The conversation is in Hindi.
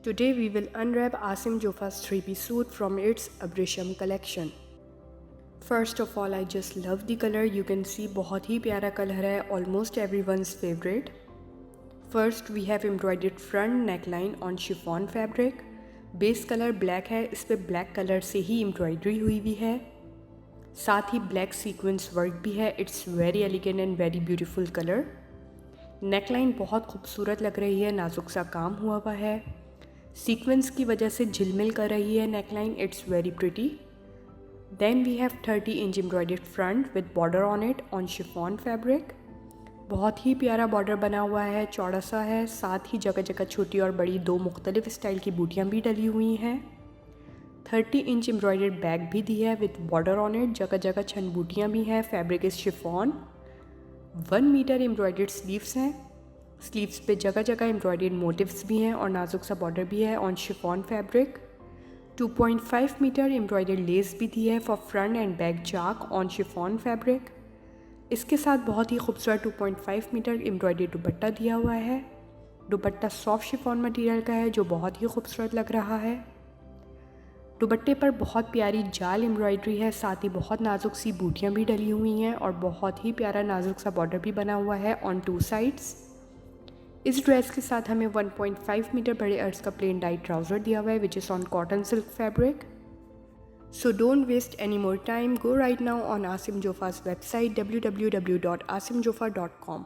Today we will unwrap Asim Jofa's 3-piece suit from its Abresham collection. First of all, I just love the color. You can see बहुत ही प्यारा कलर है, almost everyone's favorite. First we have embroidered front neckline on chiffon fabric. Base colour black है, इस पर ब्लैक कलर से ही एम्ब्रॉयडरी हुई हुई है, साथ ही ब्लैक सीक्वेंस वर्क भी है. It's very elegant and very beautiful colour. Neckline बहुत खूबसूरत लग रही है, नाजुक सा काम हुआ हुआ है, सीक्वेंस की वजह से झिलमिल कर रही है neckline. It's very pretty. Then we have 30 inch embroidered front with border on it on chiffon fabric. बहुत ही प्यारा बॉर्डर बना हुआ है, चौड़ा सा है, साथ ही जगह जगह छोटी और बड़ी दो मुख्तलिफ स्टाइल की बूटियाँ भी डली हुई हैं. 30 इंच एम्ब्रॉयडर्ड बैग भी दी है विद बॉर्डर ऑन इट, जगह जगह छन बूटियाँ भी हैं. Fabric is chiffon. 1 metre embroidered sleeves हैं. स्लीव्स पे जगह जगह एम्ब्रॉयडर्ड मोटिव्स भी हैं और नाजुक सा बॉर्डर भी है on chiffon fabric. 2.5 metre embroidered lace भी दी है फॉर फ्रंट एंड बैक चाक ऑन शिफॉन फैब्रिक. इसके साथ बहुत ही खूबसूरत 2.5 मीटर एम्ब्रॉयडर्ड दुपट्टा दिया हुआ है. दुपट्टा सॉफ्ट शिफॉन मटेरियल का है जो बहुत ही खूबसूरत लग रहा है. दुपट्टे पर बहुत प्यारी जाल एम्ब्रॉयडरी है, साथ ही बहुत नाजुक सी बूटियाँ भी डली हुई हैं और बहुत ही प्यारा नाजुक सा बॉर्डर भी बना हुआ है ऑन 2 साइड्स. इस ड्रेस के साथ हमें 1.5 मीटर बड़े अर्ज का प्लेन डाई ट्राउज़र दिया हुआ है which is on cotton silk fabric. So don't waste any more time. Go right now on Asim Jofa's website www.asimjofa.com.